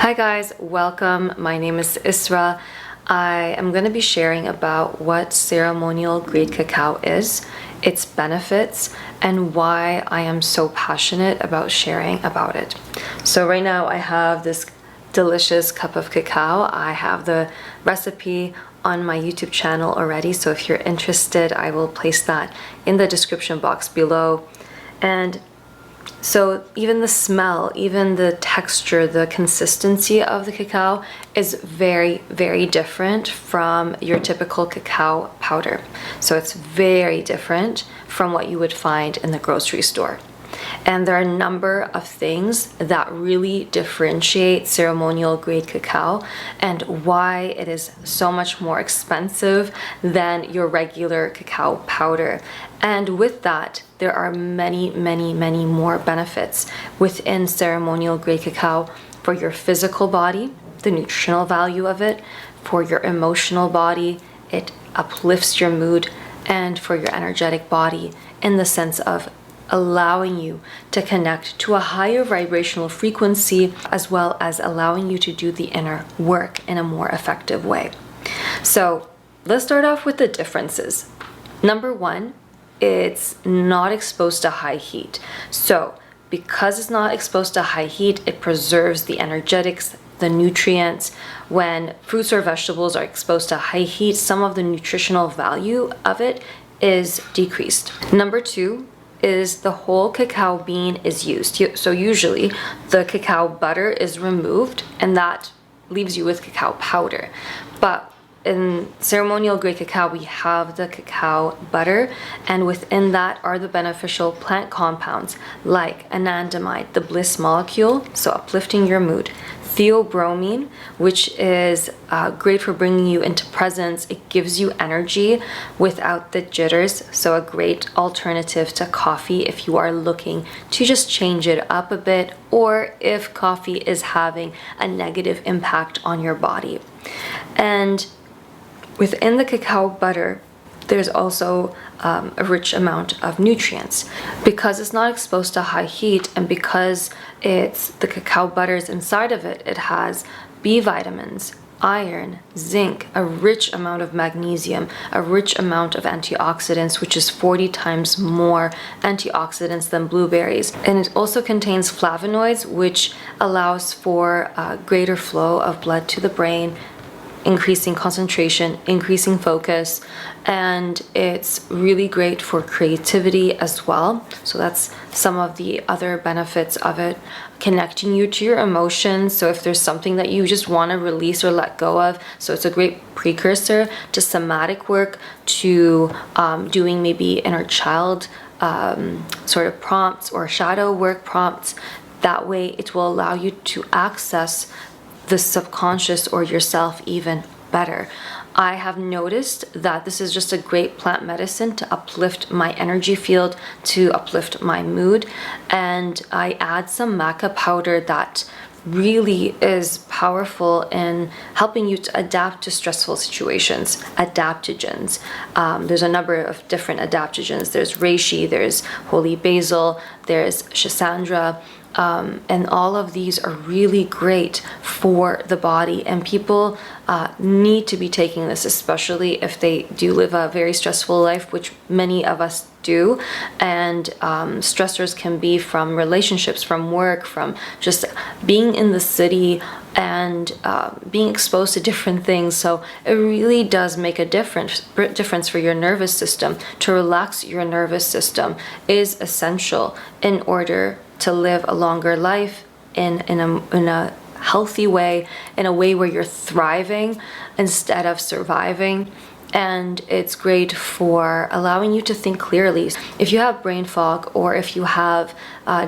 Hi guys, welcome. My name is Isra. I am going to be sharing about what ceremonial grade cacao is, its benefits, and why I am so passionate about sharing about it. So right now I have this delicious cup of cacao. I have the recipe on my YouTube channel already, so if you're interested, I will place that in the description box below. And so even the smell, even the texture, the consistency of the cacao is very, very different from your typical cacao powder. So it's very different from what you would find in the grocery store. And there are a number of things that really differentiate ceremonial grade cacao and why it is so much more expensive than your regular cacao powder. And with that, there are many, many, many more benefits within ceremonial grade cacao for your physical body, the nutritional value of it, for your emotional body, it uplifts your mood, and for your energetic body in the sense of allowing you to connect to a higher vibrational frequency, as well as allowing you to do the inner work in a more effective way. So let's start off with the differences. Number one, it's not exposed to high heat. So because it's not exposed to high heat, it preserves the energetics, the nutrients. When fruits or vegetables are exposed to high heat, some of the nutritional value of it is decreased. Number two is the whole cacao bean is used. So usually the cacao butter is removed and that leaves you with cacao powder. But in ceremonial grade cacao, we have the cacao butter, and within that are the beneficial plant compounds like anandamide, the bliss molecule, so uplifting your mood, theobromine, which is great for bringing you into presence. It gives you energy without the jitters, so a great alternative to coffee if you are looking to just change it up a bit, or if coffee is having a negative impact on your body. And within the cacao butter, there's also a rich amount of nutrients. Because it's not exposed to high heat and because it's the cacao butters inside of it, it has B vitamins, iron, zinc, a rich amount of magnesium, a rich amount of antioxidants, which is 40 times more antioxidants than blueberries. And it also contains flavonoids, which allows for a greater flow of blood to the brain, increasing concentration, increasing focus, and it's really great for creativity as well. So that's some of the other benefits of it. Connecting you to your emotions, so if there's something that you just want to release or let go of, so it's a great precursor to somatic work, to doing maybe inner child sort of prompts or shadow work prompts. That way it will allow you to access the subconscious or yourself even better. I have noticed that this is just a great plant medicine to uplift my energy field, to uplift my mood. And I add some maca powder that really is powerful in helping you to adapt to stressful situations. Adaptogens. There's a number of different adaptogens. There's reishi, there's holy basil, there's schisandra. And all of these are really great for the body, and people need to be taking this, especially if they do live a very stressful life, which many of us do. And stressors can be from relationships, from work, from just being in the city and being exposed to different things. So it really does make a difference for your nervous system. To relax your nervous system is essential in order to live a longer life in a healthy way, in a way where you're thriving instead of surviving. And it's great for allowing you to think clearly. If you have brain fog or if you have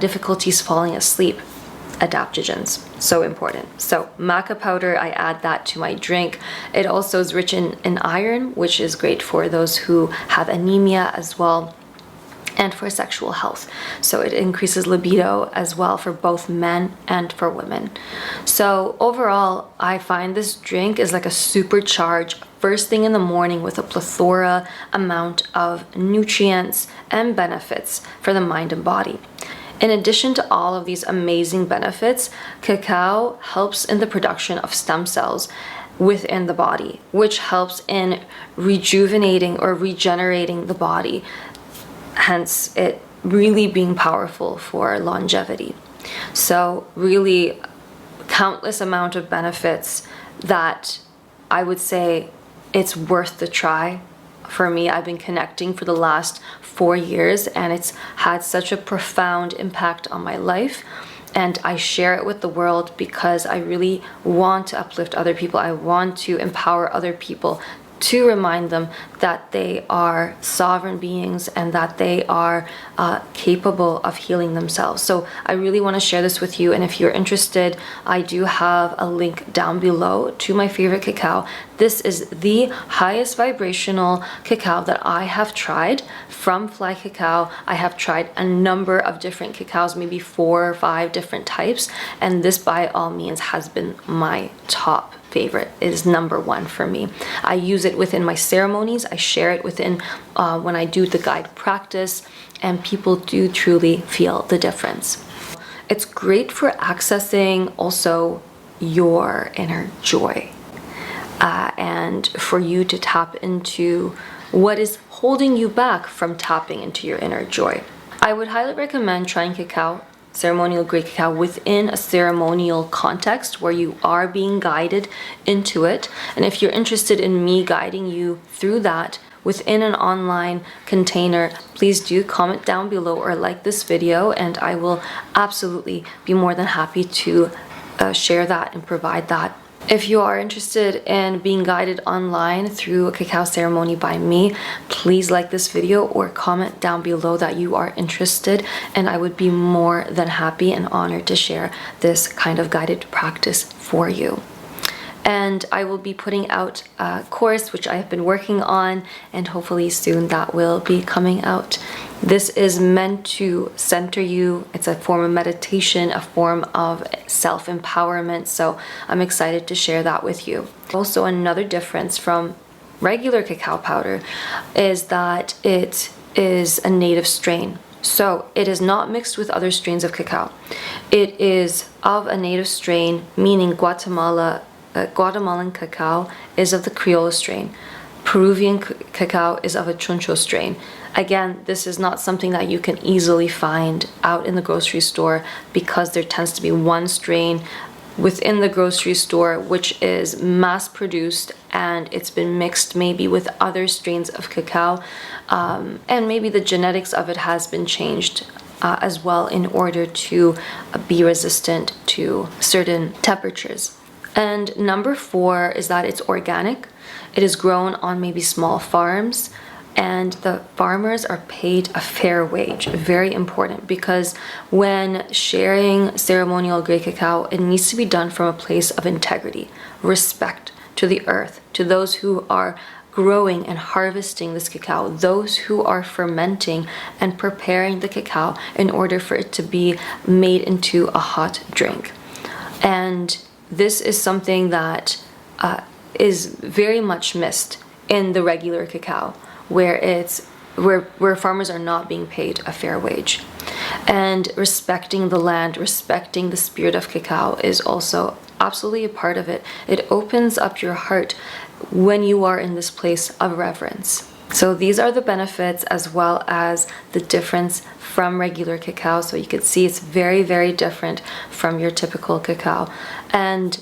difficulties falling asleep, adaptogens, so important. So maca powder, I add that to my drink. It also is rich in iron, which is great for those who have anemia as well, and for sexual health. So it increases libido as well for both men and for women. So overall, I find this drink is like a supercharged first thing in the morning with a plethora amount of nutrients and benefits for the mind and body. In addition to all of these amazing benefits, cacao helps in the production of stem cells within the body, which helps in rejuvenating or regenerating the body, hence it really being powerful for longevity. So really countless amount of benefits that I would say it's worth the try. For me, I've been connecting for the last 4 years, and it's had such a profound impact on my life. And I share it with the world because I really want to uplift other people. I want to empower other people, to remind them that they are sovereign beings and that they are capable of healing themselves. So I really want to share this with you, and if you're interested, I do have a link down below to my favorite cacao. This is the highest vibrational cacao that I have tried from Fly Cacao. I have tried a number of different cacaos, maybe 4 or 5 different types, and this by all means has been my top favorite. It is number 1 for me. I use it within my ceremonies. I share it within when I do the guide practice, and people do truly feel the difference. It's great for accessing also your inner joy, and for you to tap into what is holding you back from tapping into your inner joy. I would highly recommend trying cacao, ceremonial grade cacao, within a ceremonial context where you are being guided into it. And if you're interested in me guiding you through that within an online container, please do comment down below or like this video, and I will absolutely be more than happy to share that and provide that. If you are interested in being guided online through a cacao ceremony by me, please like this video or comment down below that you are interested, and I would be more than happy and honored to share this kind of guided practice for you. And I will be putting out a course which I have been working on, and hopefully soon that will be coming out. This is meant to center you. It's a form of meditation, a form of self-empowerment, so I'm excited to share that with you. Also, another difference from regular cacao powder is that it is a native strain. So it is not mixed with other strains of cacao. It is of a native strain, meaning Guatemalan cacao is of the Criollo strain. Peruvian cacao is of a Chuncho strain. Again, this is not something that you can easily find out in the grocery store, because there tends to be one strain within the grocery store which is mass produced, and it's been mixed maybe with other strains of cacao, and maybe the genetics of it has been changed as well in order to be resistant to certain temperatures. And number 4 is that it's organic. It is grown on maybe small farms, and the farmers are paid a fair wage. Very important, because when sharing ceremonial grade cacao, it needs to be done from a place of integrity, respect to the earth, to those who are growing and harvesting this cacao, those who are fermenting and preparing the cacao in order for it to be made into a hot drink. And this is something that is very much missed in the regular cacao, where farmers are not being paid a fair wage. And respecting the land, respecting the spirit of cacao is also absolutely a part of it. It opens up your heart when you are in this place of reverence. So these are the benefits as well as the difference from regular cacao. So you could see it's very, very different from your typical cacao. And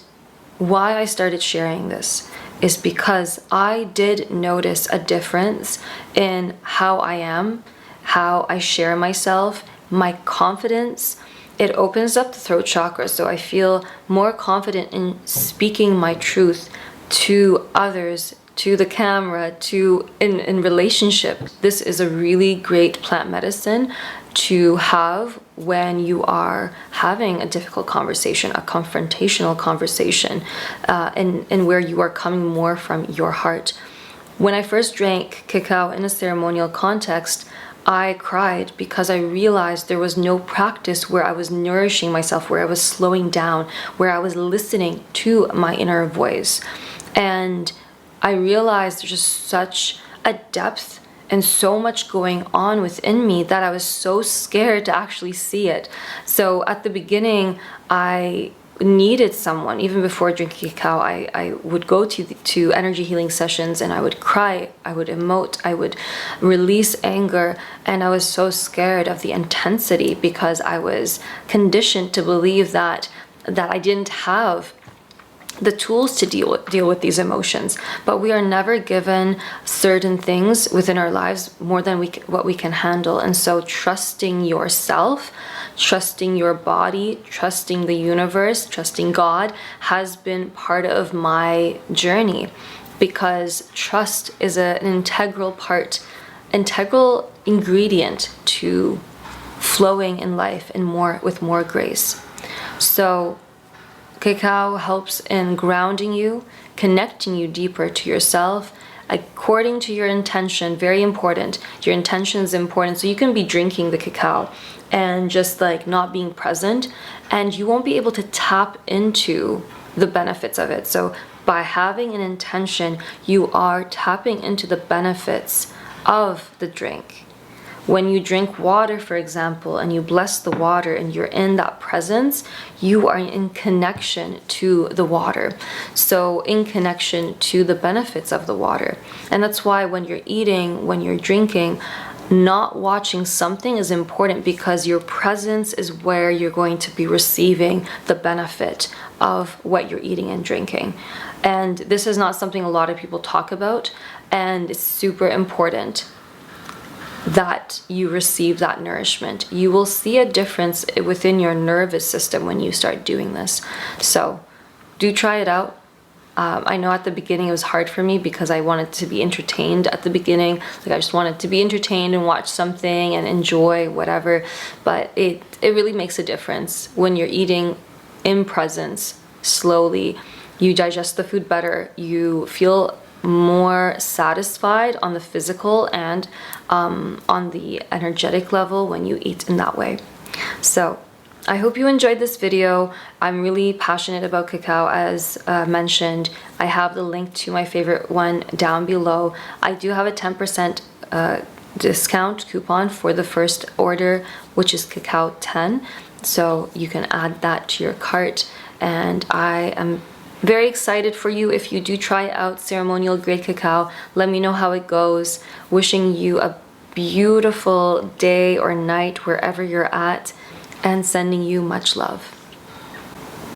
why I started sharing this is because I did notice a difference in how I am, how I share myself, my confidence. It opens up the throat chakra, so I feel more confident in speaking my truth to others, to the camera, in relationship. This is a really great plant medicine to have when you are having a difficult conversation, a confrontational conversation, and where you are coming more from your heart. When I first drank cacao in a ceremonial context, I cried because I realized there was no practice where I was nourishing myself, where I was slowing down, where I was listening to my inner voice. And I realized there's just such a depth and so much going on within me that I was so scared to actually see it. So at the beginning, I needed someone. Even before drinking cacao, I would go to energy healing sessions, and I would cry, I would emote, I would release anger, and I was so scared of the intensity because I was conditioned to believe that I didn't have the tools to deal with these emotions. But we are never given certain things within our lives more than what we can handle. And so trusting yourself, trusting your body, trusting the universe, trusting God has been part of my journey, because trust is an integral ingredient to flowing in life and with more grace. So cacao helps in grounding you, connecting you deeper to yourself, according to your intention. Very important. Your intention is important. So you can be drinking the cacao and just like not being present, and you won't be able to tap into the benefits of it. So by having an intention, you are tapping into the benefits of the drink. When you drink water, for example, and you bless the water and you're in that presence, you are in connection to the water. So in connection to the benefits of the water. And that's why when you're eating, when you're drinking, not watching something is important, because your presence is where you're going to be receiving the benefit of what you're eating and drinking. And this is not something a lot of people talk about, and it's super important that you receive that nourishment. You will see a difference within your nervous system when you start doing this. So do try it out. I know at the beginning it was hard for me because I wanted to be entertained at the beginning. Like I just wanted to be entertained and watch something and enjoy whatever. But it really makes a difference when you're eating in presence, slowly. You digest the food better. You feel more satisfied on the physical and on the energetic level when you eat in that way. So I hope you enjoyed this video. I'm really passionate about cacao, as mentioned. I have the link to my favorite one down below. I do have a 10% discount coupon for the first order, which is cacao 10. So you can add that to your cart, and I am very excited for you if you do try out ceremonial grade cacao. Let me know how it goes. Wishing you a beautiful day or night wherever you're at, and sending you much love.